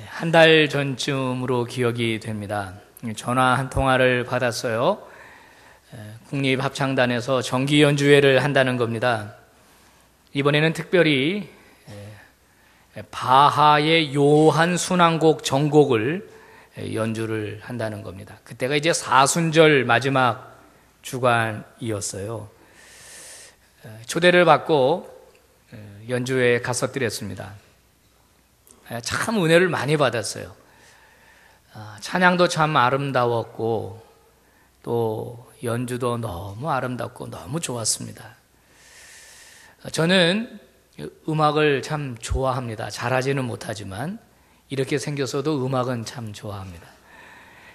한 달 전쯤으로 기억이 됩니다. 전화 한 통화를 받았어요. 국립합창단에서 정기 연주회를 한다는 겁니다. 이번에는 특별히 바하의 요한 순환곡 정곡을 연주를 한다는 겁니다. 그때가 이제 사순절 마지막 주간이었어요. 초대를 받고 연주회에 갔었더랬습니다. 참 은혜를 많이 받았어요. 찬양도 참 아름다웠고 또 연주도 너무 아름답고 너무 좋았습니다. 저는 음악을 참 좋아합니다. 잘하지는 못하지만 이렇게 생겼어도 음악은 참 좋아합니다.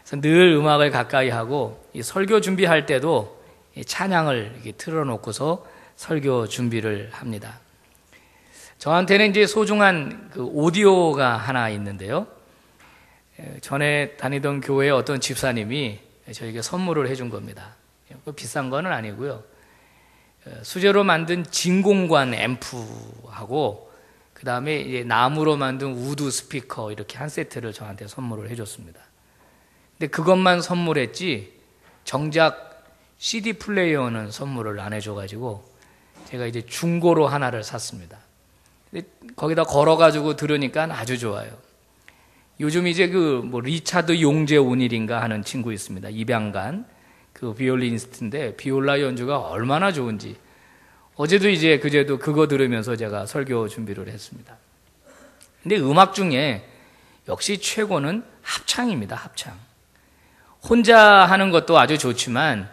그래서 늘 음악을 가까이 하고 이 설교 준비할 때도 이 찬양을 이렇게 틀어놓고서 설교 준비를 합니다. 저한테는 이제 소중한 그 오디오가 하나 있는데요. 전에 다니던 교회의 어떤 집사님이 저에게 선물을 해준 겁니다. 비싼 거는 아니고요. 수제로 만든 진공관 앰프하고 그 다음에 이제 나무로 만든 우드 스피커 이렇게 한 세트를 저한테 선물을 해줬습니다. 근데 그것만 선물했지 정작 CD 플레이어는 선물을 안 해줘가지고 제가 이제 중고로 하나를 샀습니다. 거기다 걸어가지고 들으니까 아주 좋아요. 요즘 이제 리차드 용재 온일인가 하는 친구 있습니다. 입양간 그 비올리니스트인데 비올라 연주가 얼마나 좋은지 어제도 이제 그제도 그거 들으면서 제가 설교 준비를 했습니다. 근데 음악 중에 역시 최고는 합창입니다. 합창. 혼자 하는 것도 아주 좋지만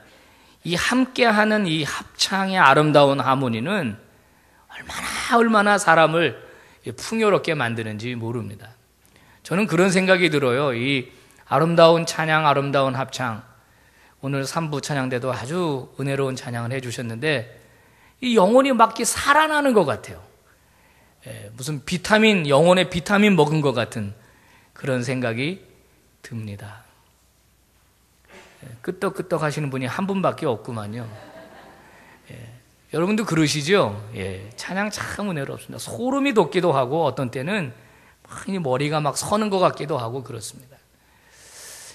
이 함께하는 이 합창의 아름다운 하모니는 얼마나 사람을 풍요롭게 만드는지 모릅니다. 저는 그런 생각이 들어요. 이 아름다운 찬양, 아름다운 합창. 오늘 3부 찬양 때도 아주 은혜로운 찬양을 해주셨는데 이 영혼이 막 살아나는 것 같아요. 무슨 영혼의 비타민 먹은 것 같은 그런 생각이 듭니다. 끄떡끄떡 하시는 분이 한 분밖에 없구만요. 여러분도 그러시죠? 찬양 참 은혜롭습니다. 소름이 돋기도 하고 어떤 때는 머리가 막 서는 것 같기도 하고 그렇습니다.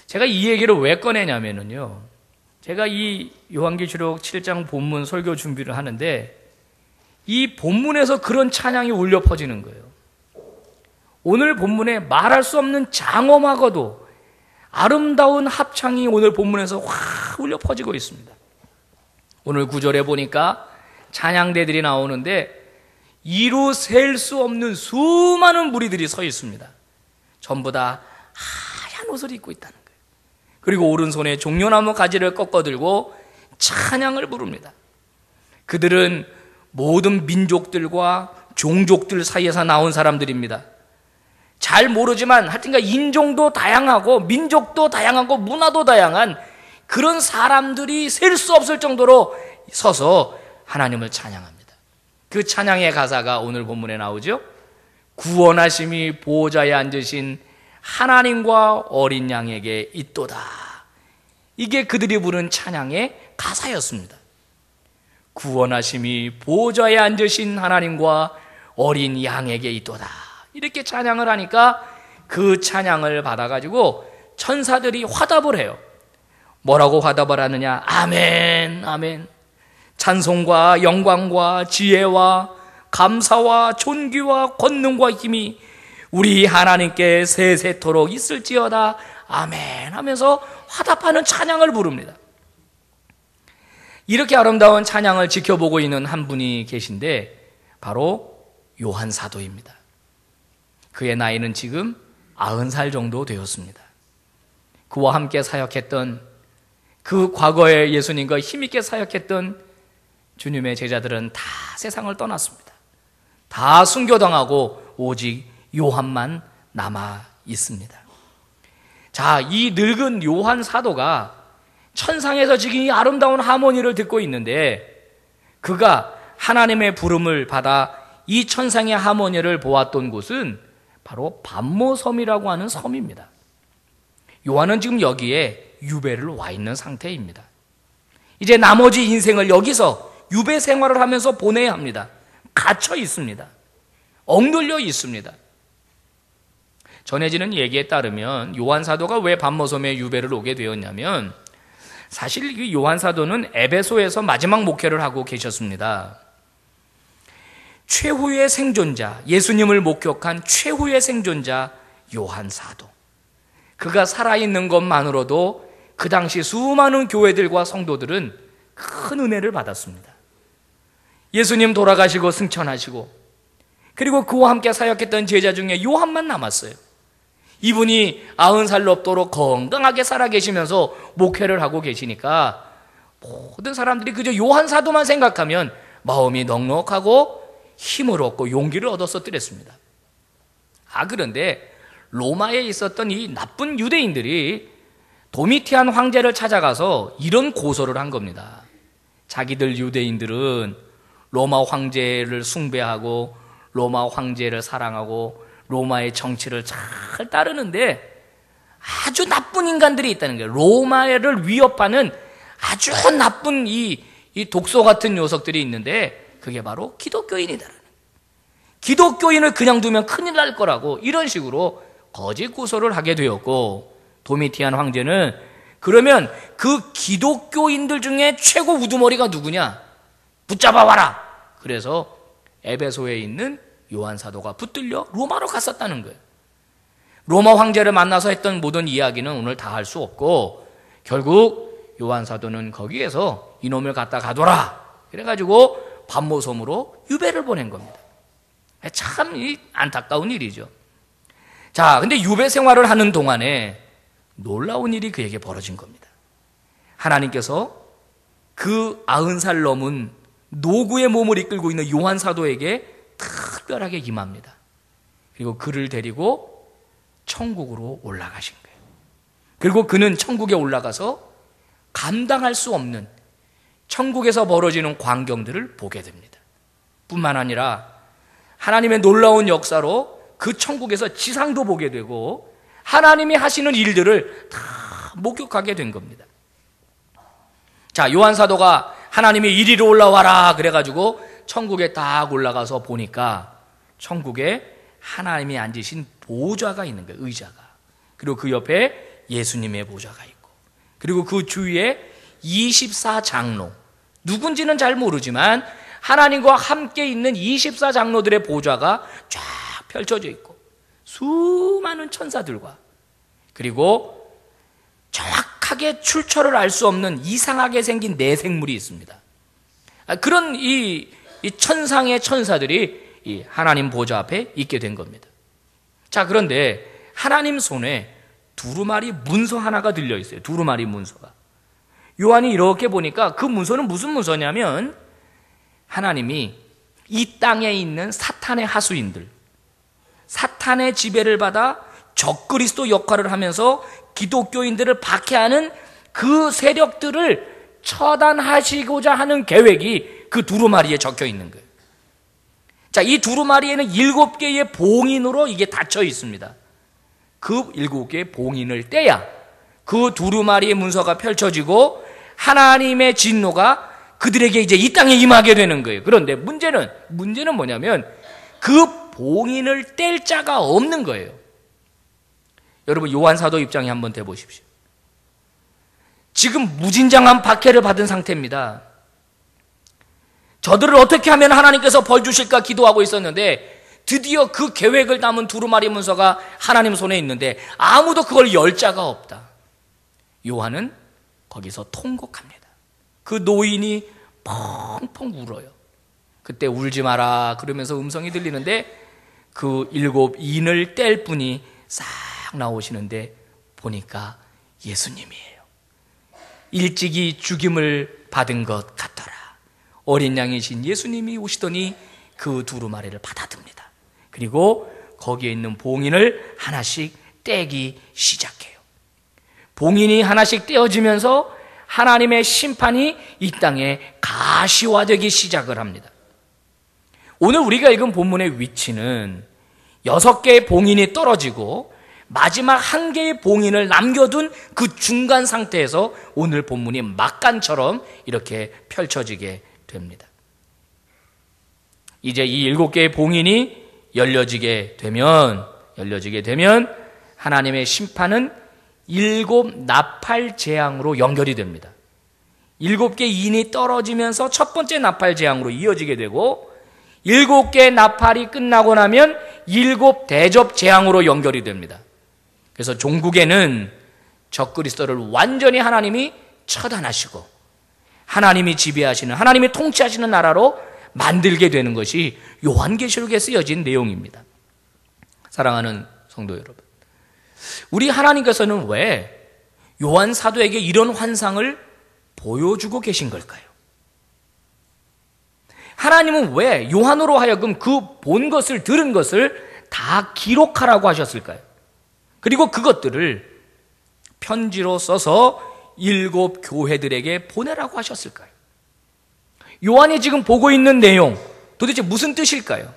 제가 이 얘기를 왜 꺼내냐면요. 제가 이 요한계시록 7장 본문 설교 준비를 하는데 이 본문에서 그런 찬양이 울려 퍼지는 거예요. 오늘 본문에 말할 수 없는 장엄하고도 아름다운 합창이 오늘 본문에서 확 울려 퍼지고 있습니다. 오늘 9절에 보니까 찬양대들이 나오는데 이루 셀 수 없는 수많은 무리들이 서 있습니다. 전부 다 하얀 옷을 입고 있다는 거예요. 그리고 오른손에 종려나무 가지를 꺾어들고 찬양을 부릅니다. 그들은 모든 민족들과 종족들 사이에서 나온 사람들입니다. 잘 모르지만 하여튼가 인종도 다양하고 민족도 다양하고 문화도 다양한 그런 사람들이 셀 수 없을 정도로 서서 하나님을 찬양합니다. 그 찬양의 가사가 오늘 본문에 나오죠. 구원하심이 보호자에 앉으신 하나님과 어린 양에게 있도다. 이게 그들이 부른 찬양의 가사였습니다. 구원하심이 보호자에 앉으신 하나님과 어린 양에게 있도다. 이렇게 찬양을 하니까 그 찬양을 받아가지고 천사들이 화답을 해요. 뭐라고 화답을 하느냐? 아멘, 아멘. 찬송과 영광과 지혜와 감사와 존귀와 권능과 힘이 우리 하나님께 세세토록 있을지어다. 아멘 하면서 화답하는 찬양을 부릅니다. 이렇게 아름다운 찬양을 지켜보고 있는 한 분이 계신데 바로 요한 사도입니다. 그의 나이는 지금 90살 정도 되었습니다. 그와 함께 사역했던 그 과거에 예수님과 힘있게 사역했던 주님의 제자들은 다 세상을 떠났습니다. 다 순교당하고 오직 요한만 남아 있습니다. 자, 이 늙은 요한 사도가 천상에서 지금 이 아름다운 하모니를 듣고 있는데 그가 하나님의 부름을 받아 이 천상의 하모니를 보았던 곳은 바로 반모섬이라고 하는 섬입니다. 요한은 지금 여기에 유배를 와 있는 상태입니다. 이제 나머지 인생을 여기서 유배 생활을 하면서 보내야 합니다. 갇혀 있습니다. 억눌려 있습니다. 전해지는 얘기에 따르면 요한 사도가 왜 반모섬에 유배를 오게 되었냐면, 사실 이 요한 사도는 에베소에서 마지막 목회를 하고 계셨습니다. 최후의 생존자, 예수님을 목격한 최후의 생존자 요한 사도. 그가 살아있는 것만으로도 그 당시 수많은 교회들과 성도들은 큰 은혜를 받았습니다. 예수님 돌아가시고 승천하시고, 그리고 그와 함께 사역했던 제자 중에 요한만 남았어요. 이분이 90살 넘도록 건강하게 살아계시면서 목회를 하고 계시니까 모든 사람들이 그저 요한 사도만 생각하면 마음이 넉넉하고 힘을 얻고 용기를 얻었었더랬습니다. 그런데 로마에 있었던 이 나쁜 유대인들이 도미티안 황제를 찾아가서 이런 고소를 한 겁니다. 자기들 유대인들은 로마 황제를 숭배하고 로마 황제를 사랑하고 로마의 정치를 잘 따르는데 아주 나쁜 인간들이 있다는 거예요. 로마를 위협하는 아주 나쁜 이 독소 같은 녀석들이 있는데 그게 바로 기독교인이다라는 거예요. 기독교인을 그냥 두면 큰일 날 거라고 이런 식으로 거짓 고소를 하게 되었고, 도미티안 황제는 그러면 그 기독교인들 중에 최고 우두머리가 누구냐? 붙잡아와라. 그래서 에베소에 있는 요한 사도가 붙들려 로마로 갔었다는 거예요. 로마 황제를 만나서 했던 모든 이야기는 오늘 다 할 수 없고, 결국 요한 사도는 거기에서 이놈을 갖다 가둬라. 그래가지고 반모섬으로 유배를 보낸 겁니다. 참 안타까운 일이죠. 자, 근데 유배 생활을 하는 동안에 놀라운 일이 그에게 벌어진 겁니다. 하나님께서 그 90살 넘은 노구의 몸을 이끌고 있는 요한 사도에게 특별하게 임합니다. 그리고 그를 데리고 천국으로 올라가신 거예요. 그리고 그는 천국에 올라가서 감당할 수 없는 천국에서 벌어지는 광경들을 보게 됩니다. 뿐만 아니라 하나님의 놀라운 역사로 그 천국에서 지상도 보게 되고 하나님이 하시는 일들을 다 목격하게 된 겁니다. 자, 요한 사도가 하나님이 이리로 올라와라 그래가지고 천국에 딱 올라가서 보니까 천국에 하나님이 앉으신 보좌가 있는 거예요. 의자가. 그리고 그 옆에 예수님의 보좌가 있고, 그리고 그 주위에 24장로, 누군지는 잘 모르지만 하나님과 함께 있는 24장로들의 보좌가 쫙 펼쳐져 있고, 수많은 천사들과, 그리고 정확하게 출처를 알 수 없는 이상하게 생긴 내생물이 있습니다. 그런 이 천상의 천사들이 이 하나님 보좌 앞에 있게 된 겁니다. 자, 그런데 하나님 손에 두루마리 문서 하나가 들려 있어요. 두루마리 문서가. 요한이 이렇게 보니까 그 문서는 무슨 문서냐면, 하나님이 이 땅에 있는 사탄의 하수인들, 사탄의 지배를 받아 적그리스도 역할을 하면서 기독교인들을 박해하는 그 세력들을 처단하시고자 하는 계획이 그 두루마리에 적혀 있는 거예요. 자, 이 두루마리에는 7개의 봉인으로 이게 닫혀 있습니다. 그 7개의 봉인을 떼야 그 두루마리의 문서가 펼쳐지고 하나님의 진노가 그들에게 이제 이 땅에 임하게 되는 거예요. 그런데 문제는 뭐냐면 그 봉인을 뗄 자가 없는 거예요. 여러분, 요한 사도 입장에 한번 대보십시오. 지금 무진장한 박해를 받은 상태입니다. 저들을 어떻게 하면 하나님께서 벌 주실까 기도하고 있었는데, 드디어 그 계획을 담은 두루마리 문서가 하나님 손에 있는데 아무도 그걸 열 자가 없다. 요한은 거기서 통곡합니다. 그 노인이 펑펑 울어요. 그때 울지 마라 그러면서 음성이 들리는데 그 7인을 뗄 분이 싹 나오시는데 보니까 예수님이에요. 일찍이 죽임을 받은 것 같더라. 어린 양이신 예수님이 오시더니 그 두루마리를 받아듭니다. 그리고 거기에 있는 봉인을 하나씩 떼기 시작해요. 봉인이 하나씩 떼어지면서 하나님의 심판이 이 땅에 가시화되기 시작을 합니다. 오늘 우리가 읽은 본문의 위치는 6개의 봉인이 떨어지고 마지막 1개의 봉인을 남겨둔 그 중간 상태에서 오늘 본문이 막간처럼 이렇게 펼쳐지게 됩니다. 이제 이 7개의 봉인이 열려지게 되면 열려지게 되면 하나님의 심판은 7 나팔 재앙으로 연결이 됩니다. 7개 인이 떨어지면서 첫 번째 나팔 재앙으로 이어지게 되고 7개 나팔이 끝나고 나면 7 대접 재앙으로 연결이 됩니다. 그래서 종국에는 적그리스도를 완전히 하나님이 처단하시고 하나님이 지배하시는, 하나님이 통치하시는 나라로 만들게 되는 것이 요한계시록에 쓰여진 내용입니다. 사랑하는 성도 여러분, 우리 하나님께서는 왜 요한 사도에게 이런 환상을 보여주고 계신 걸까요? 하나님은 왜 요한으로 하여금 그 본 것을, 들은 것을 다 기록하라고 하셨을까요? 그리고 그것들을 편지로 써서 7 교회들에게 보내라고 하셨을까요? 요한이 지금 보고 있는 내용, 도대체 무슨 뜻일까요?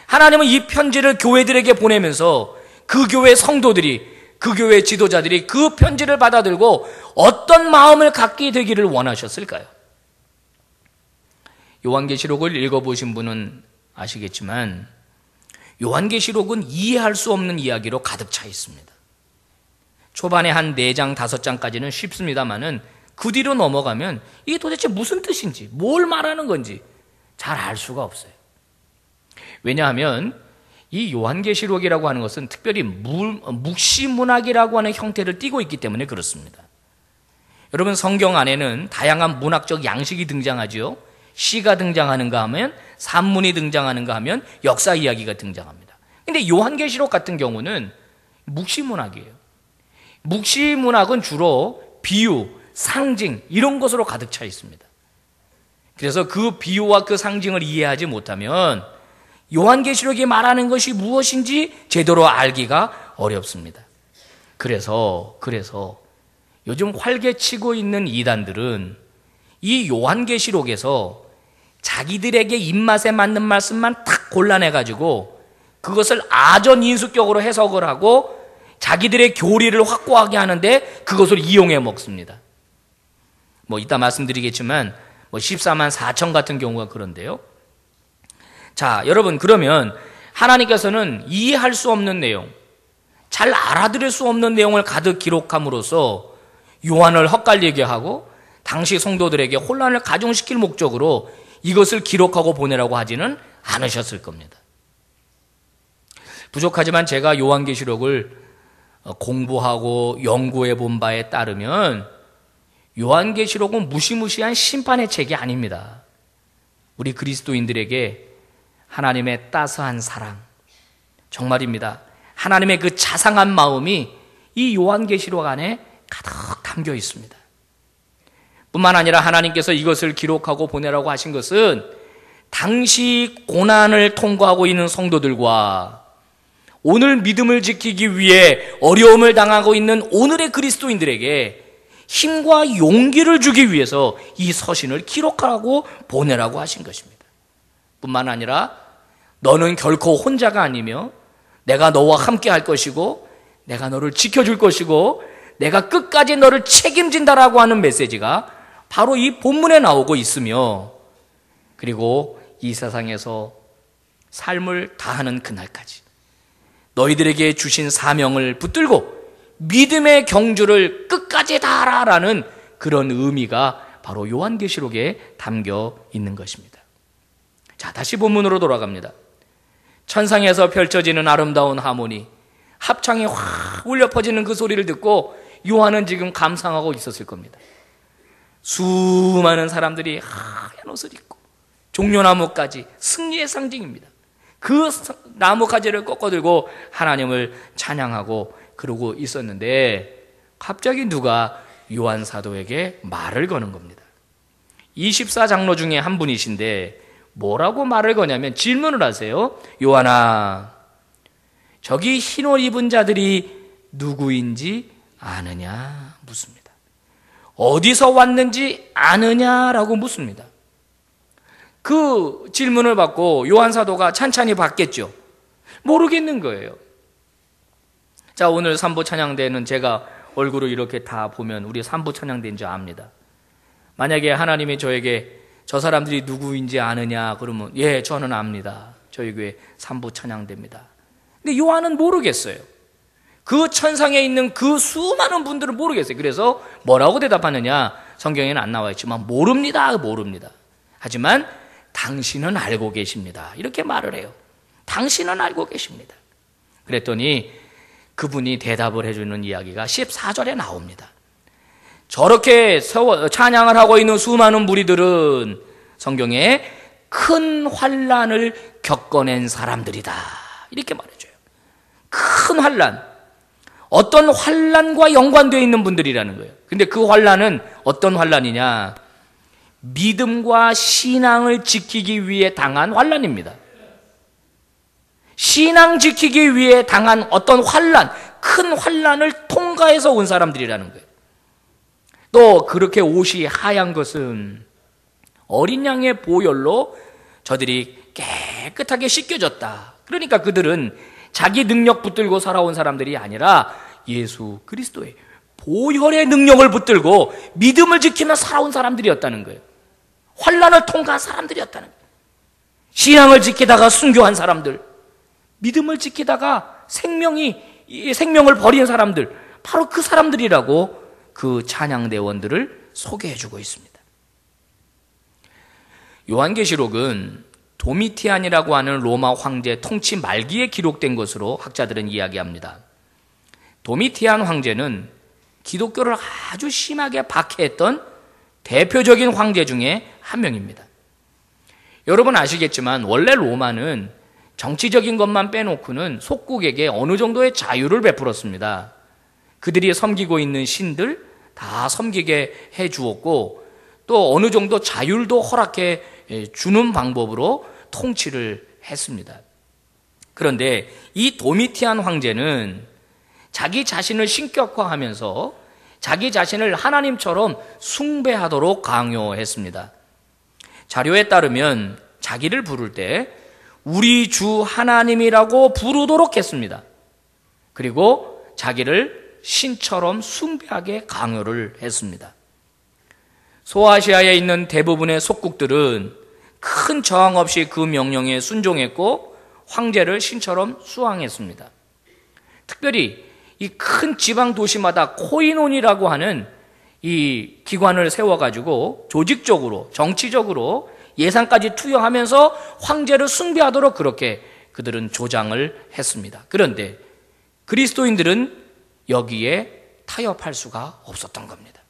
하나님은 이 편지를 교회들에게 보내면서 그 교회 성도들이, 그 교회 지도자들이 그 편지를 받아들고 어떤 마음을 갖게 되기를 원하셨을까요? 요한계시록을 읽어보신 분은 아시겠지만 요한계시록은 이해할 수 없는 이야기로 가득 차 있습니다. 초반에 한 4장, 5장까지는 쉽습니다만은 그 뒤로 넘어가면 이게 도대체 무슨 뜻인지, 뭘 말하는 건지 잘 알 수가 없어요. 왜냐하면 이 요한계시록이라고 하는 것은 특별히 묵시문학이라고 하는 형태를 띠고 있기 때문에 그렇습니다. 여러분, 성경 안에는 다양한 문학적 양식이 등장하죠. 시가 등장하는가 하면, 산문이 등장하는가 하면 역사 이야기가 등장합니다. 근데 요한계시록 같은 경우는 묵시문학이에요. 묵시문학은 주로 비유, 상징 이런 것으로 가득 차 있습니다. 그래서 그 비유와 그 상징을 이해하지 못하면 요한계시록이 말하는 것이 무엇인지 제대로 알기가 어렵습니다. 그래서 요즘 활개치고 있는 이단들은 이 요한계시록에서 자기들에게 입맛에 맞는 말씀만 탁 골라내가지고 그것을 아전인수격으로 해석을 하고 자기들의 교리를 확고하게 하는데 그것을 이용해 먹습니다. 이따 말씀드리겠지만 14만 4천 같은 경우가 그런데요. 자, 여러분, 그러면 하나님께서는 이해할 수 없는 내용, 잘 알아들을 수 없는 내용을 가득 기록함으로써 요한을 헛갈리게 하고 당시 성도들에게 혼란을 가중시킬 목적으로 이것을 기록하고 보내라고 하지는 않으셨을 겁니다. 부족하지만 제가 요한계시록을 공부하고 연구해 본 바에 따르면 요한계시록은 무시무시한 심판의 책이 아닙니다. 우리 그리스도인들에게 하나님의 따스한 사랑, 정말입니다. 하나님의 그 자상한 마음이 이 요한계시록 안에 가득 담겨 있습니다. 뿐만 아니라 하나님께서 이것을 기록하고 보내라고 하신 것은 당시 고난을 통과하고 있는 성도들과 오늘 믿음을 지키기 위해 어려움을 당하고 있는 오늘의 그리스도인들에게 힘과 용기를 주기 위해서 이 서신을 기록하라고 보내라고 하신 것입니다. 뿐만 아니라 너는 결코 혼자가 아니며 내가 너와 함께 할 것이고 내가 너를 지켜줄 것이고 내가 끝까지 너를 책임진다라고 하는 메시지가 바로 이 본문에 나오고 있으며, 그리고 이 세상에서 삶을 다하는 그날까지 너희들에게 주신 사명을 붙들고 믿음의 경주를 끝까지 다하라라는 그런 의미가 바로 요한계시록에 담겨 있는 것입니다. 자, 다시 본문으로 돌아갑니다. 천상에서 펼쳐지는 아름다운 하모니, 합창이 확 울려 퍼지는 그 소리를 듣고 요한은 지금 감상하고 있었을 겁니다. 수많은 사람들이 하얀 옷을 입고 종려나무까지, 승리의 상징입니다. 그 나무가지를 꺾어들고 하나님을 찬양하고 그러고 있었는데 갑자기 누가 요한 사도에게 말을 거는 겁니다. 24장로 중에 한 분이신데 뭐라고 말을 거냐면 질문을 하세요. 요한아, 저기 흰옷 입은 자들이 누구인지 아느냐 묻습니다. 어디서 왔는지 아느냐라고 묻습니다. 그 질문을 받고 요한 사도가 찬찬히 받겠죠. 모르겠는 거예요. 자, 오늘 삼부 찬양대는 제가 얼굴을 이렇게 다 보면 우리 삼부 찬양대인 줄 압니다. 만약에 하나님이 저에게 저 사람들이 누구인지 아느냐 그러면 예, 저는 압니다. 저희 교회 삼부 찬양대입니다. 근데 요한은 모르겠어요. 그 천상에 있는 그 수많은 분들은 모르겠어요. 그래서 뭐라고 대답하느냐? 성경에는 안 나와 있지만 모릅니다. 하지만 당신은 알고 계십니다. 이렇게 말을 해요. 당신은 알고 계십니다. 그랬더니 그분이 대답을 해주는 이야기가 14절에 나옵니다. 저렇게 찬양을 하고 있는 수많은 무리들은 성경에 큰 환난을 겪어낸 사람들이다. 이렇게 말해줘요. 큰 환난. 어떤 환난과 연관되어 있는 분들이라는 거예요. 근데 그 환난은 어떤 환난이냐? 믿음과 신앙을 지키기 위해 당한 환난입니다. 신앙 지키기 위해 당한 어떤 환난, 큰 환난을 통과해서 온 사람들이라는 거예요. 또 그렇게 옷이 하얀 것은 어린 양의 보혈로 저들이 깨끗하게 씻겨졌다. 그러니까 그들은 자기 능력 붙들고 살아온 사람들이 아니라 예수 그리스도의 보혈의 능력을 붙들고 믿음을 지키며 살아온 사람들이었다는 거예요. 환난을 통과한 사람들이었다는 거예요. 신앙을 지키다가 순교한 사람들, 믿음을 지키다가 생명을 버린 사람들, 바로 그 사람들이라고 그 찬양대원들을 소개해주고 있습니다. 요한계시록은 도미티안이라고 하는 로마 황제 통치 말기에 기록된 것으로 학자들은 이야기합니다. 도미티안 황제는 기독교를 아주 심하게 박해했던 대표적인 황제 중에 한 명입니다. 여러분 아시겠지만 원래 로마는 정치적인 것만 빼놓고는 속국에게 어느 정도의 자유를 베풀었습니다. 그들이 섬기고 있는 신들 다 섬기게 해 주었고 또 어느 정도 자율도 허락해 주는 방법으로 통치를 했습니다. 그런데 이 도미티안 황제는 자기 자신을 신격화하면서 자기 자신을 하나님처럼 숭배하도록 강요했습니다. 자료에 따르면 자기를 부를 때 우리 주 하나님이라고 부르도록 했습니다. 그리고 자기를 신처럼 숭배하게 강요를 했습니다. 소아시아에 있는 대부분의 속국들은 큰 저항 없이 그 명령에 순종했고 황제를 신처럼 수왕했습니다. 특별히 이 큰 지방 도시마다 코인원이라고 하는 이 기관을 세워가지고 조직적으로 정치적으로 예산까지 투여하면서 황제를 숭배하도록 그렇게 그들은 조장을 했습니다. 그런데 그리스도인들은 여기에 타협할 수가 없었던 겁니다.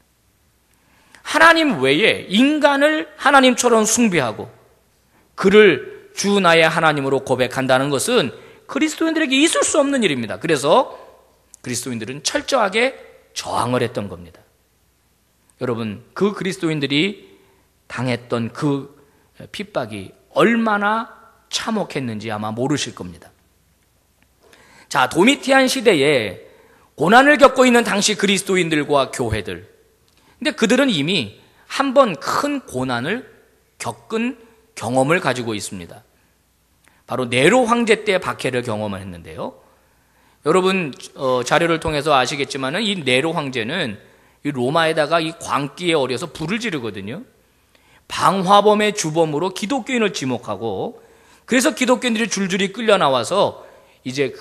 하나님 외에 인간을 하나님처럼 숭배하고 그를 주 나의 하나님으로 고백한다는 것은 그리스도인들에게 있을 수 없는 일입니다. 그래서 그리스도인들은 철저하게 저항을 했던 겁니다. 여러분, 그 그리스도인들이 당했던 그 핍박이 얼마나 참혹했는지 아마 모르실 겁니다. 자, 도미티안 시대에 고난을 겪고 있는 당시 그리스도인들과 교회들. 근데 그들은 이미 한 번 큰 고난을 겪은 경험을 가지고 있습니다. 바로 네로 황제 때 박해를 경험을 했는데요. 여러분 자료를 통해서 아시겠지만은 이 네로 황제는 이 로마에다가 이 광기에 어려서 불을 지르거든요. 방화범의 주범으로 기독교인을 지목하고 그래서 기독교인들이 줄줄이 끌려 나와서 이제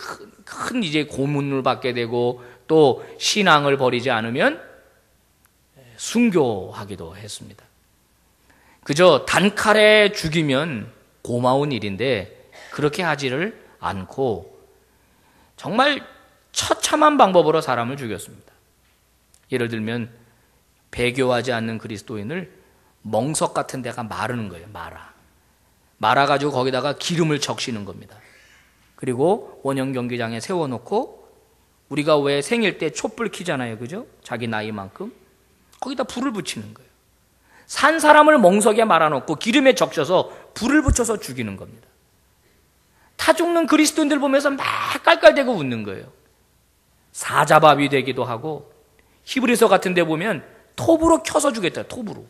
큰 이제 고문을 받게 되고 또 신앙을 버리지 않으면 순교하기도 했습니다. 그저 단칼에 죽이면 고마운 일인데 그렇게 하지를 않고 정말 처참한 방법으로 사람을 죽였습니다. 예를 들면 배교하지 않는 그리스도인을 멍석 같은 데가 마르는 거예요. 말아가지고 거기다가 기름을 적시는 겁니다. 그리고 원형 경기장에 세워놓고 우리가 왜 생일 때 촛불 켜잖아요. 그죠? 자기 나이만큼. 거기다 불을 붙이는 거예요. 산 사람을 멍석에 말아놓고 기름에 적셔서 불을 붙여서 죽이는 겁니다. 타 죽는 그리스도인들 보면서 막 깔깔대고 웃는 거예요. 사자밥이 되기도 하고 히브리서 같은 데 보면 톱으로 켜서 주겠다. 톱으로.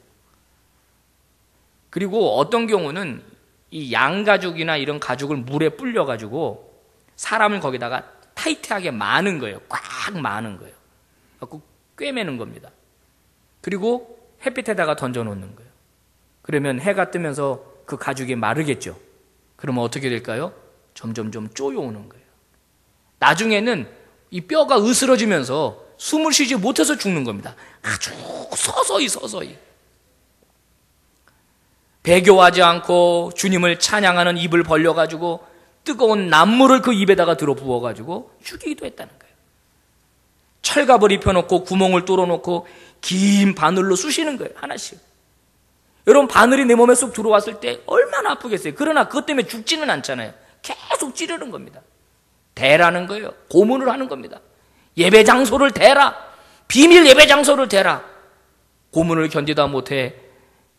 그리고 어떤 경우는 이 양가죽이나 이런 가죽을 물에 불려가지고 사람을 거기다가 타이트하게 마는 거예요. 꽉 마는 거예요. 그래서 꿰매는 겁니다. 그리고 햇빛에다가 던져놓는 거예요. 그러면 해가 뜨면서 그 가죽이 마르겠죠. 그러면 어떻게 될까요? 점점 좀 쪼여오는 거예요. 나중에는 이 뼈가 으스러지면서 숨을 쉬지 못해서 죽는 겁니다. 아주 서서히. 배교하지 않고 주님을 찬양하는 입을 벌려가지고 뜨거운 난물을 그 입에다가 들어 부어가지고 죽이기도 했다는 거예요. 철갑을 입혀놓고 구멍을 뚫어놓고 긴 바늘로 쑤시는 거예요. 하나씩. 여러분, 바늘이 내 몸에 쏙 들어왔을 때 얼마나 아프겠어요. 그러나 그것 때문에 죽지는 않잖아요. 계속 찌르는 겁니다. 대라는 거예요. 고문을 하는 겁니다. 예배 장소를 대라. 비밀 예배 장소를 대라. 고문을 견디다 못해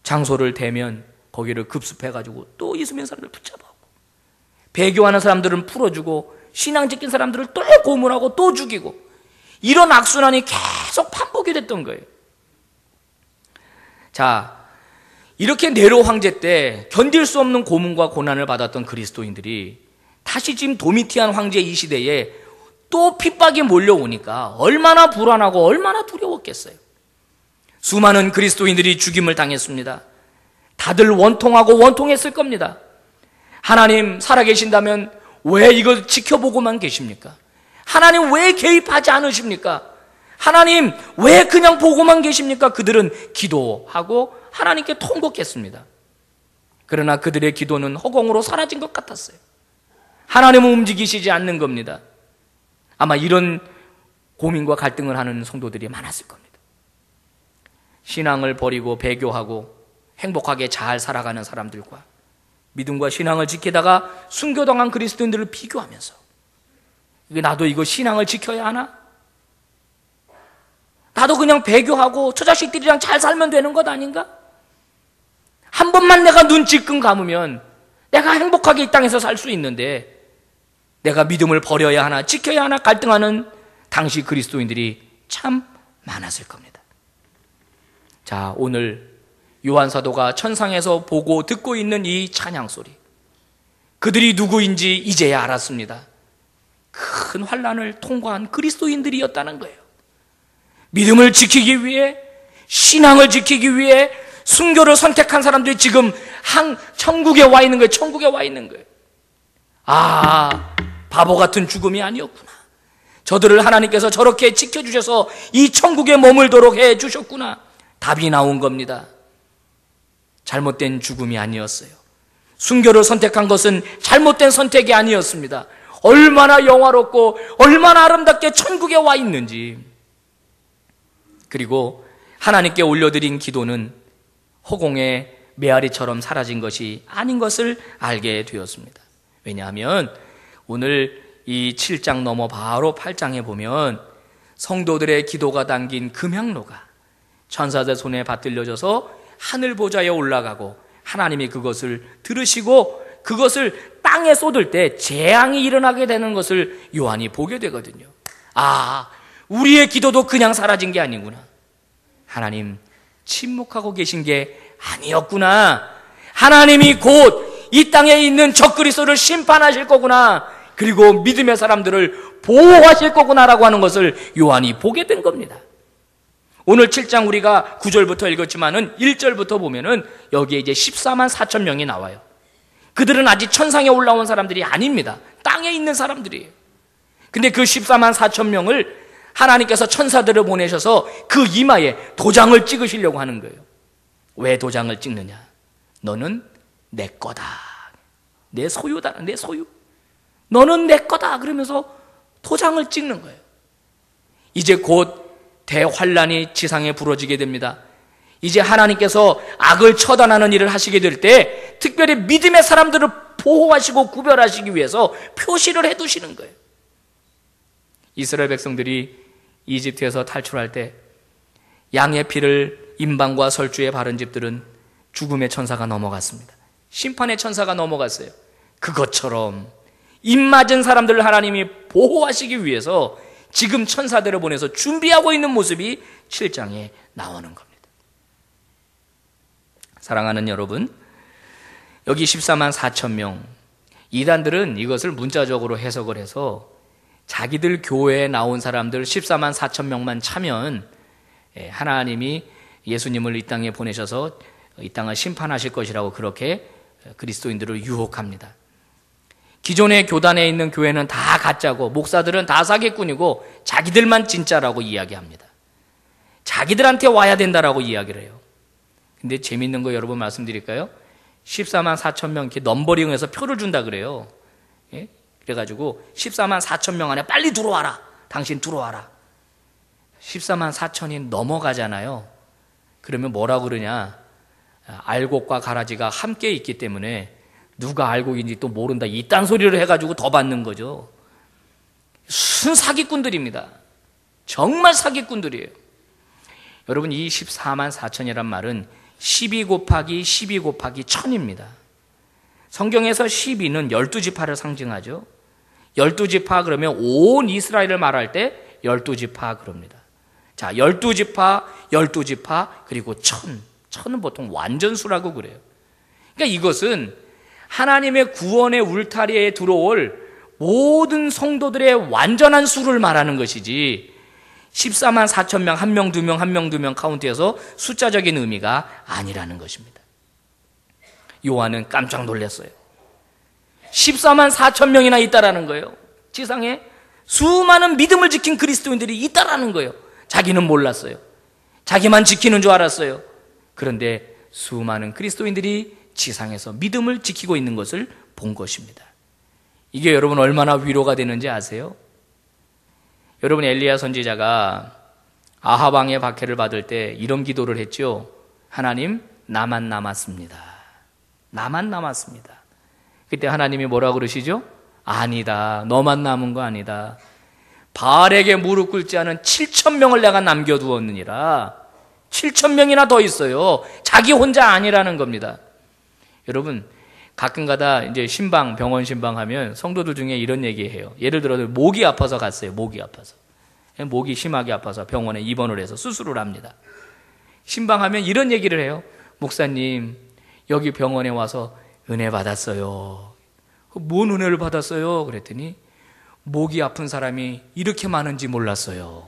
장소를 대면 거기를 급습해가지고 또 이스라엘 사람들 붙잡아오고, 배교하는 사람들은 풀어주고, 신앙 지킨 사람들을 또 고문하고 또 죽이고, 이런 악순환이 계속 반복이 됐던 거예요. 자, 이렇게 네로 황제 때 견딜 수 없는 고문과 고난을 받았던 그리스도인들이 다시 지금 도미티안 황제 이 시대에 또 핍박이 몰려오니까 얼마나 불안하고 얼마나 두려웠겠어요. 수많은 그리스도인들이 죽임을 당했습니다. 다들 원통했을 겁니다. 하나님 살아계신다면 왜 이걸 지켜보고만 계십니까? 하나님 왜 개입하지 않으십니까? 하나님 왜 그냥 보고만 계십니까? 그들은 기도하고 하나님께 통곡했습니다. 그러나 그들의 기도는 허공으로 사라진 것 같았어요. 하나님은 움직이시지 않는 겁니다. 아마 이런 고민과 갈등을 하는 성도들이 많았을 겁니다. 신앙을 버리고 배교하고 행복하게 잘 살아가는 사람들과 믿음과 신앙을 지키다가 순교당한 그리스도인들을 비교하면서, 나도 이거 신앙을 지켜야 하나? 나도 그냥 배교하고 저 자식들이랑 잘 살면 되는 것 아닌가? 한 번만 내가 눈 찔끔 감으면 내가 행복하게 이 땅에서 살 수 있는데 내가 믿음을 버려야 하나 지켜야 하나 갈등하는 당시 그리스도인들이 참 많았을 겁니다. 자, 오늘 요한 사도가 천상에서 보고 듣고 있는 이 찬양 소리, 그들이 누구인지 이제야 알았습니다. 큰 환난을 통과한 그리스도인들이었다는 거예요. 믿음을 지키기 위해, 신앙을 지키기 위해 순교를 선택한 사람들이 지금 천국에 와 있는 거예요. 천국에 와 있는 거예요. 아, 바보 같은 죽음이 아니었구나. 저들을 하나님께서 저렇게 지켜주셔서 이 천국에 머물도록 해주셨구나. 답이 나온 겁니다. 잘못된 죽음이 아니었어요. 순교를 선택한 것은 잘못된 선택이 아니었습니다. 얼마나 영화롭고 얼마나 아름답게 천국에 와 있는지. 그리고 하나님께 올려드린 기도는 허공의 메아리처럼 사라진 것이 아닌 것을 알게 되었습니다. 왜냐하면 오늘 이 7장 넘어 바로 8장에 보면 성도들의 기도가 담긴 금향로가 천사들 손에 받들려져서 하늘 보좌에 올라가고, 하나님이 그것을 들으시고 그것을 땅에 쏟을 때 재앙이 일어나게 되는 것을 요한이 보게 되거든요. 아, 우리의 기도도 그냥 사라진 게 아니구나. 하나님 침묵하고 계신 게 아니었구나. 하나님이 곧 이 땅에 있는 적그리스도를 심판하실 거구나. 그리고 믿음의 사람들을 보호하실 거구나라고 하는 것을 요한이 보게 된 겁니다. 오늘 7장 우리가 9절부터 읽었지만은 1절부터 보면은 여기에 이제 14만 4천 명이 나와요. 그들은 아직 천상에 올라온 사람들이 아닙니다. 땅에 있는 사람들이에요. 근데 그 14만 4천 명을 하나님께서 천사들을 보내셔서 그 이마에 도장을 찍으시려고 하는 거예요. 왜 도장을 찍느냐? 너는 내 거다. 내 소유다. 내 소유. 너는 내 거다. 그러면서 도장을 찍는 거예요. 이제 곧 대환란이 지상에 부러지게 됩니다. 이제 하나님께서 악을 처단하는 일을 하시게 될 때 특별히 믿음의 사람들을 보호하시고 구별하시기 위해서 표시를 해두시는 거예요. 이스라엘 백성들이 이집트에서 탈출할 때 양의 피를 임방과 설주에 바른 집들은 죽음의 천사가 넘어갔습니다. 심판의 천사가 넘어갔어요. 그것처럼 입맞은 사람들을 하나님이 보호하시기 위해서 지금 천사들을 보내서 준비하고 있는 모습이 7장에 나오는 겁니다. 사랑하는 여러분, 여기 14만 4천 명, 이단들은 이것을 문자적으로 해석을 해서 자기들 교회에 나온 사람들 14만 4천 명만 차면 하나님이 예수님을 이 땅에 보내셔서 이 땅을 심판하실 것이라고 그렇게 그리스도인들을 유혹합니다. 기존의 교단에 있는 교회는 다 가짜고 목사들은 다 사기꾼이고 자기들만 진짜라고 이야기합니다. 자기들한테 와야 된다라고 이야기를 해요. 근데 재밌는 거 여러분 말씀드릴까요? 14만 4천 명 이렇게 넘버링해서 표를 준다 그래요. 예? 그래가지고 14만 4천 명 안에 빨리 들어와라. 당신 들어와라. 14만 4천이 넘어가잖아요. 그러면 뭐라고 그러냐? 알곡과 가라지가 함께 있기 때문에 누가 알곡인지 또 모른다. 이딴 소리를 해가지고 더 받는 거죠. 순 사기꾼들입니다. 정말 사기꾼들이에요. 여러분, 이 14만 4천이란 말은 12 곱하기 12 곱하기 1000입니다. 성경에서 12는 12지파를 상징하죠. 12지파 그러면 온 이스라엘을 말할 때 12지파 그럽니다. 자, 12지파, 12지파, 그리고 1000. 1000은 보통 완전수라고 그래요. 그러니까 이것은 하나님의 구원의 울타리에 들어올 모든 성도들의 완전한 수를 말하는 것이지 14만 4천 명, 한 명, 두 명, 한 명, 두 명 카운트해서 숫자적인 의미가 아니라는 것입니다. 요한은 깜짝 놀랐어요. 14만 4천 명이나 있다라는 거예요. 지상에 수많은 믿음을 지킨 그리스도인들이 있다라는 거예요. 자기는 몰랐어요. 자기만 지키는 줄 알았어요. 그런데 수많은 그리스도인들이 지상에서 믿음을 지키고 있는 것을 본 것입니다. 이게 여러분 얼마나 위로가 되는지 아세요? 여러분, 엘리야 선지자가 아합 왕의 박해를 받을 때 이런 기도를 했죠. 하나님, 나만 남았습니다. 나만 남았습니다. 그때 하나님이 뭐라고 그러시죠? 아니다. 너만 남은 거 아니다. 바알에게 무릎 꿇지 않은 7,000명을 내가 남겨두었느니라. 7,000명이나 더 있어요. 자기 혼자 아니라는 겁니다. 여러분, 가끔가다 이제 신방, 병원 신방하면 성도들 중에 이런 얘기해요. 예를 들어 목이 아파서 갔어요. 목이 아파서. 목이 심하게 아파서 병원에 입원을 해서 수술을 합니다. 신방하면 이런 얘기를 해요. 목사님, 여기 병원에 와서 은혜 받았어요. 뭔 은혜를 받았어요? 그랬더니 목이 아픈 사람이 이렇게 많은지 몰랐어요.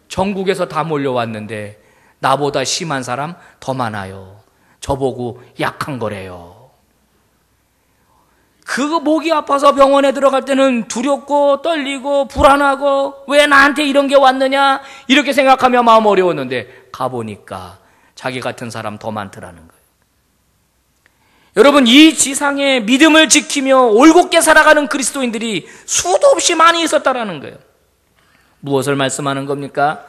전국에서 다 몰려왔는데 나보다 심한 사람 더 많아요. 저보고 약한 거래요. 그 목이 아파서 병원에 들어갈 때는 두렵고 떨리고 불안하고 왜 나한테 이런 게 왔느냐 이렇게 생각하며 마음 어려웠는데 가보니까 자기 같은 사람 더 많더라는 거예요. 여러분, 이 지상에 믿음을 지키며 올곧게 살아가는 그리스도인들이 수도 없이 많이 있었다라는 거예요. 무엇을 말씀하는 겁니까?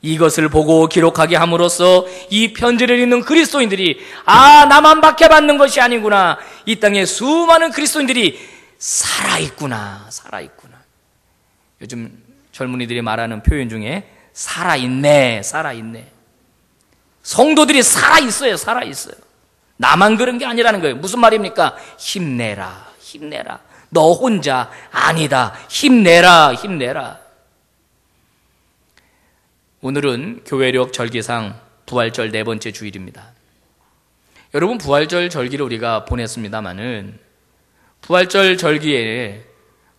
이것을 보고 기록하게 함으로써 이 편지를 읽는 그리스도인들이 나만 박해받는 것이 아니구나. 이 땅에 수많은 그리스도인들이 살아있구나. 살아있구나. 요즘 젊은이들이 말하는 표현 중에 살아있네. 살아있네. 성도들이 살아있어요. 살아있어요. 나만 그런 게 아니라는 거예요. 무슨 말입니까? 힘내라. 힘내라. 너 혼자 아니다. 힘내라. 힘내라. 오늘은 교회력 절기상 부활절 4번째 주일입니다. 여러분, 부활절 절기를 우리가 보냈습니다마는 부활절 절기에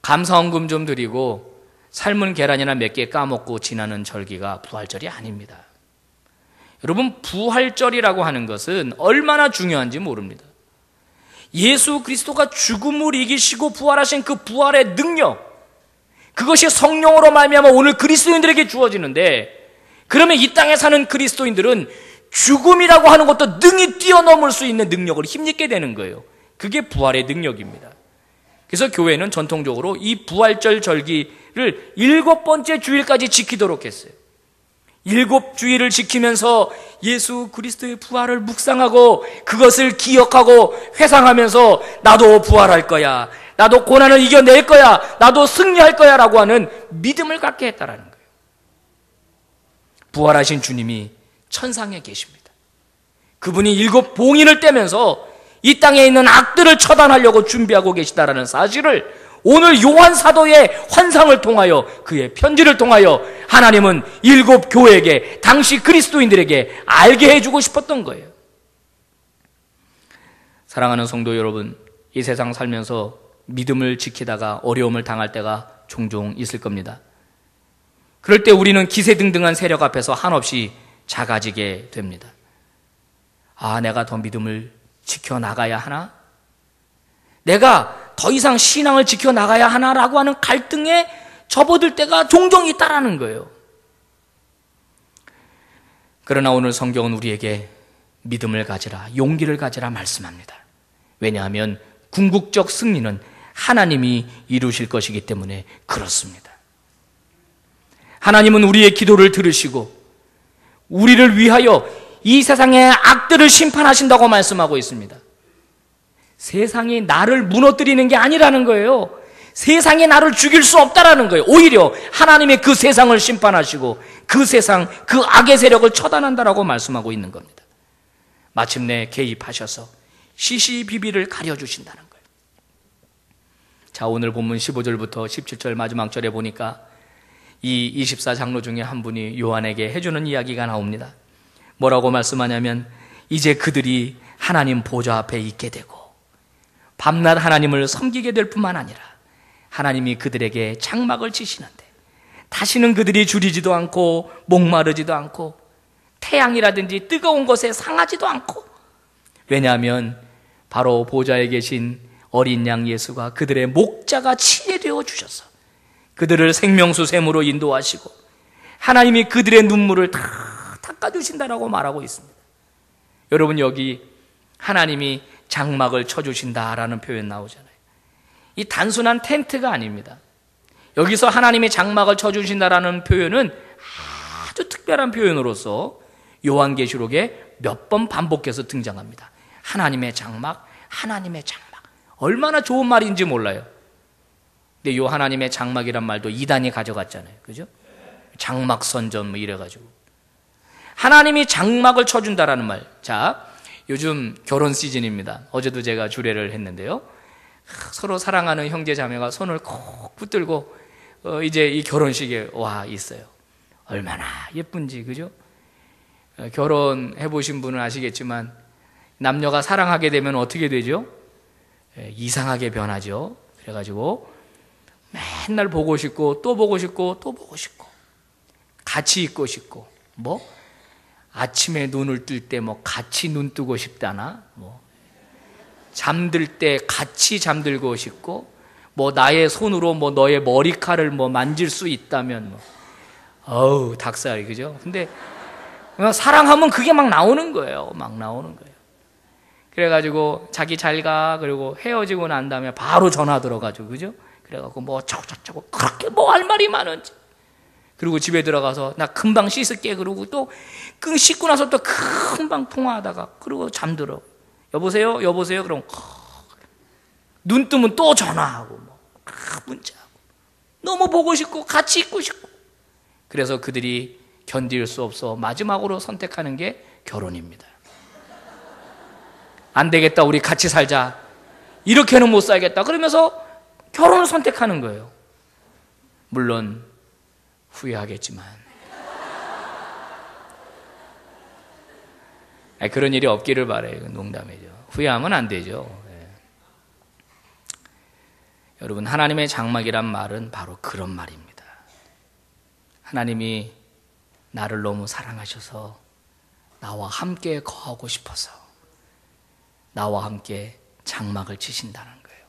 감사헌금 좀 드리고 삶은 계란이나 몇 개 까먹고 지나는 절기가 부활절이 아닙니다. 여러분, 부활절이라고 하는 것은 얼마나 중요한지 모릅니다. 예수 그리스도가 죽음을 이기시고 부활하신 그 부활의 능력, 그것이 성령으로 말미암아 오늘 그리스도인들에게 주어지는데, 그러면 이 땅에 사는 그리스도인들은 죽음이라고 하는 것도 능히 뛰어넘을 수 있는 능력을 힘입게 되는 거예요. 그게 부활의 능력입니다. 그래서 교회는 전통적으로 이 부활절 절기를 7번째 주일까지 지키도록 했어요. 7주일을 지키면서 예수 그리스도의 부활을 묵상하고 그것을 기억하고 회상하면서 나도 부활할 거야, 나도 고난을 이겨낼 거야, 나도 승리할 거야 라고 하는 믿음을 갖게 했다라는 거예요. 부활하신 주님이 천상에 계십니다. 그분이 7 봉인을 떼면서 이 땅에 있는 악들을 처단하려고 준비하고 계시다라는 사실을 오늘 요한 사도의 환상을 통하여, 그의 편지를 통하여 하나님은 7 교회에게, 당시 그리스도인들에게 알게 해주고 싶었던 거예요. 사랑하는 성도 여러분, 이 세상 살면서 믿음을 지키다가 어려움을 당할 때가 종종 있을 겁니다. 그럴 때 우리는 기세등등한 세력 앞에서 한없이 작아지게 됩니다. 내가 더 믿음을 지켜나가야 하나? 내가 더 이상 신앙을 지켜나가야 하나라고 하는 갈등에 접어들 때가 종종 있다라는 거예요. 그러나 오늘 성경은 우리에게 믿음을 가지라, 용기를 가지라 말씀합니다. 왜냐하면 궁극적 승리는 하나님이 이루실 것이기 때문에 그렇습니다. 하나님은 우리의 기도를 들으시고 우리를 위하여 이 세상의 악들을 심판하신다고 말씀하고 있습니다. 세상이 나를 무너뜨리는 게 아니라는 거예요. 세상이 나를 죽일 수 없다라는 거예요. 오히려 하나님의 그 세상을 심판하시고 그 세상, 그 악의 세력을 처단한다라고 말씀하고 있는 겁니다. 마침내 개입하셔서 시시비비를 가려주신다는 거예요. 자, 오늘 본문 15절부터 17절 마지막 절에 보니까 이 24장로 중에 한 분이 요한에게 해주는 이야기가 나옵니다. 뭐라고 말씀하냐면 이제 그들이 하나님 보좌 앞에 있게 되고 밤낮 하나님을 섬기게 될 뿐만 아니라 하나님이 그들에게 장막을 치시는데 다시는 그들이 줄이지도 않고 목마르지도 않고 태양이라든지 뜨거운 것에 상하지도 않고, 왜냐하면 바로 보좌에 계신 어린 양 예수가 그들의 목자가 치료되어 주셔서 그들을 생명수 샘으로 인도하시고 하나님이 그들의 눈물을 다 닦아주신다라고 말하고 있습니다. 여러분, 여기 하나님이 장막을 쳐주신다라는 표현 나오잖아요. 이 단순한 텐트가 아닙니다. 여기서 하나님이 장막을 쳐주신다라는 표현은 아주 특별한 표현으로서 요한계시록에 몇 번 반복해서 등장합니다. 하나님의 장막, 하나님의 장막. 얼마나 좋은 말인지 몰라요. 근데 요 하나님의 장막이란 말도 이단이 가져갔잖아요. 그죠? 장막 선전 뭐 이래가지고. 하나님이 장막을 쳐준다라는 말. 자, 요즘 결혼 시즌입니다. 어제도 제가 주례를 했는데요. 서로 사랑하는 형제 자매가 손을 콕 붙들고 이제 이 결혼식에 와 있어요. 얼마나 예쁜지, 그죠? 결혼해 보신 분은 아시겠지만 남녀가 사랑하게 되면 어떻게 되죠? 이상하게 변하죠. 그래가지고 맨날 보고 싶고 또 보고 싶고 또 보고 싶고 같이 있고 싶고, 뭐 아침에 눈을 뜰 때 뭐 같이 눈 뜨고 싶다나, 뭐 잠들 때 같이 잠들고 싶고, 뭐 나의 손으로 뭐 너의 머리카락을 뭐 만질 수 있다면 뭐 어우 닭살이, 그죠? 근데 사랑하면 그게 막 나오는 거예요. 막 나오는 거예요. 그래가지고 자기 잘 가, 그리고 헤어지고 난 다음에 바로 전화 들어가지고, 그죠? 그래갖고 뭐 저거 그렇게 뭐 할 말이 많은지, 그리고 집에 들어가서 나 금방 씻을게, 그러고 또 씻고 나서 또 금방 통화하다가 그리고 잠들어. 여보세요? 그럼 눈 뜨면 또 전화하고 뭐 문자하고 너무 보고 싶고 같이 있고 싶고. 그래서 그들이 견딜 수 없어 마지막으로 선택하는 게 결혼입니다. 안 되겠다, 우리 같이 살자, 이렇게는 못 살겠다, 그러면서 결혼을 선택하는 거예요. 물론 후회하겠지만 그런 일이 없기를 바라요. 이건 농담이죠. 후회하면 안 되죠. 여러분, 하나님의 장막이란 말은 바로 그런 말입니다. 하나님이 나를 너무 사랑하셔서 나와 함께 거하고 싶어서 나와 함께 장막을 치신다는 거예요.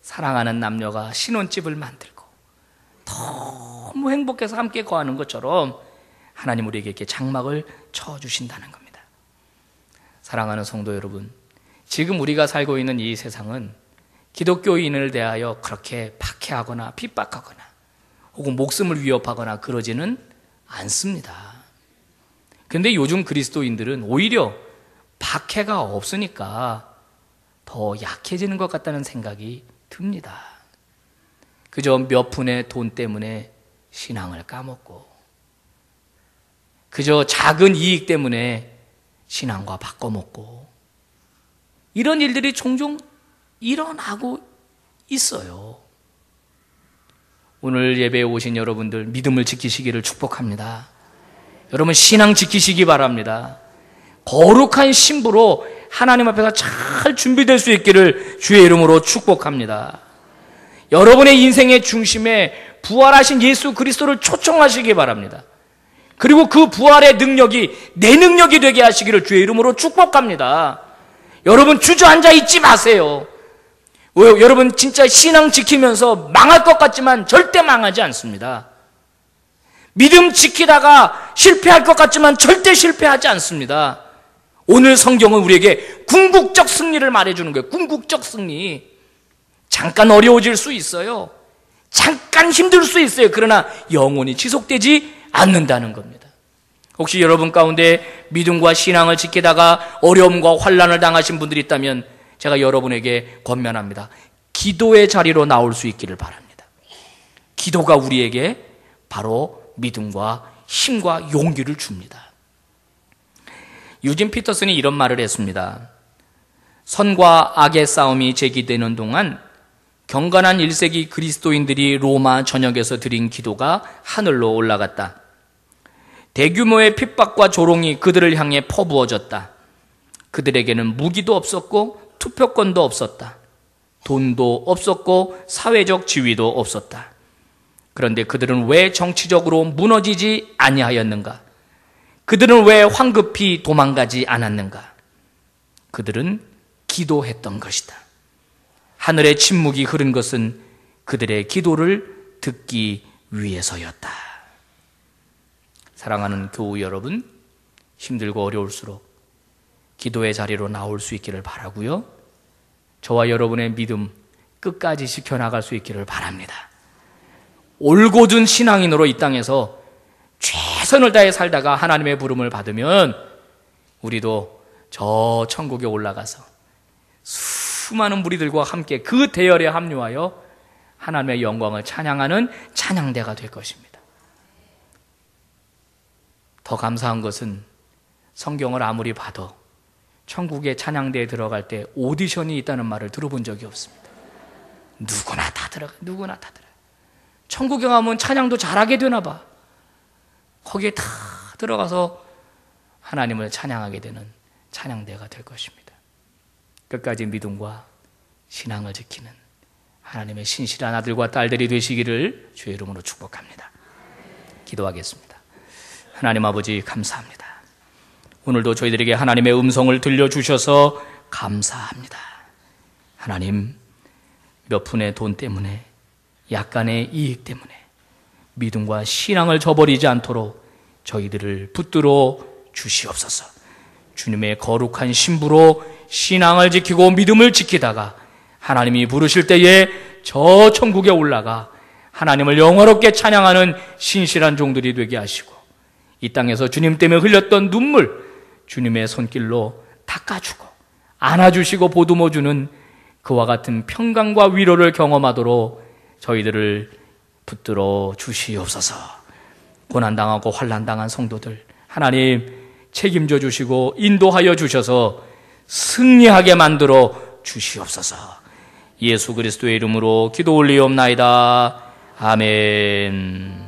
사랑하는 남녀가 신혼집을 만들고 너무 행복해서 함께 거하는 것처럼 하나님 우리에게 이렇게 장막을 쳐주신다는 겁니다. 사랑하는 성도 여러분, 지금 우리가 살고 있는 이 세상은 기독교인을 대하여 그렇게 박해하거나 핍박하거나 혹은 목숨을 위협하거나 그러지는 않습니다. 그런데 요즘 그리스도인들은 오히려 박해가 없으니까 더 약해지는 것 같다는 생각이 듭니다. 그저 몇 푼의 돈 때문에 신앙을 까먹고, 그저 작은 이익 때문에 신앙과 바꿔먹고, 이런 일들이 종종 일어나고 있어요. 오늘 예배에 오신 여러분들 믿음을 지키시기를 축복합니다. 여러분 신앙 지키시기 바랍니다. 거룩한 신부로 하나님 앞에서 잘 준비될 수 있기를 주의 이름으로 축복합니다. 여러분의 인생의 중심에 부활하신 예수 그리스도를 초청하시기 바랍니다. 그리고 그 부활의 능력이 내 능력이 되게 하시기를 주의 이름으로 축복합니다. 여러분 주저앉아 있지 마세요. 여러분 진짜 신앙 지키면서 망할 것 같지만 절대 망하지 않습니다. 믿음 지키다가 실패할 것 같지만 절대 실패하지 않습니다. 오늘 성경은 우리에게 궁극적 승리를 말해주는 거예요. 궁극적 승리. 잠깐 어려워질 수 있어요. 잠깐 힘들 수 있어요. 그러나 영원히 지속되지 않는다는 겁니다. 혹시 여러분 가운데 믿음과 신앙을 지키다가 어려움과 환난을 당하신 분들이 있다면 제가 여러분에게 권면합니다. 기도의 자리로 나올 수 있기를 바랍니다. 기도가 우리에게 바로 믿음과 힘과 용기를 줍니다. 유진 피터슨이 이런 말을 했습니다. 선과 악의 싸움이 제기되는 동안 경건한 1세기 그리스도인들이 로마 전역에서 드린 기도가 하늘로 올라갔다. 대규모의 핍박과 조롱이 그들을 향해 퍼부어졌다. 그들에게는 무기도 없었고 투표권도 없었다. 돈도 없었고 사회적 지위도 없었다. 그런데 그들은 왜 정치적으로 무너지지 아니하였는가? 그들은 왜 황급히 도망가지 않았는가? 그들은 기도했던 것이다. 하늘의 침묵이 흐른 것은 그들의 기도를 듣기 위해서였다. 사랑하는 교우 여러분, 힘들고 어려울수록 기도의 자리로 나올 수 있기를 바라고요. 저와 여러분의 믿음 끝까지 지켜나갈 수 있기를 바랍니다. 올곧은 신앙인으로 이 땅에서 최선을 다해 살다가 하나님의 부름을 받으면 우리도 저 천국에 올라가서 수많은 무리들과 함께 그 대열에 합류하여 하나님의 영광을 찬양하는 찬양대가 될 것입니다. 더 감사한 것은 성경을 아무리 봐도 천국의 찬양대에 들어갈 때 오디션이 있다는 말을 들어본 적이 없습니다. 누구나 다 들어가. 천국에 가면 찬양도 잘하게 되나 봐. 거기에 다 들어가서 하나님을 찬양하게 되는 찬양대가 될 것입니다. 끝까지 믿음과 신앙을 지키는 하나님의 신실한 아들과 딸들이 되시기를 주의 이름으로 축복합니다. 기도하겠습니다. 하나님 아버지 감사합니다. 오늘도 저희들에게 하나님의 음성을 들려주셔서 감사합니다. 하나님, 몇 푼의 돈 때문에, 약간의 이익 때문에 믿음과 신앙을 저버리지 않도록 저희들을 붙들어 주시옵소서. 주님의 거룩한 신부로 신앙을 지키고 믿음을 지키다가 하나님이 부르실 때에 저 천국에 올라가 하나님을 영화롭게 찬양하는 신실한 종들이 되게 하시고, 이 땅에서 주님 때문에 흘렸던 눈물 주님의 손길로 닦아주고 안아주시고 보듬어주는 그와 같은 평강과 위로를 경험하도록 저희들을 붙들어 주시옵소서. 고난당하고 환난당한 성도들 하나님 책임져 주시고 인도하여 주셔서 승리하게 만들어 주시옵소서. 예수 그리스도의 이름으로 기도 올리옵나이다. 아멘.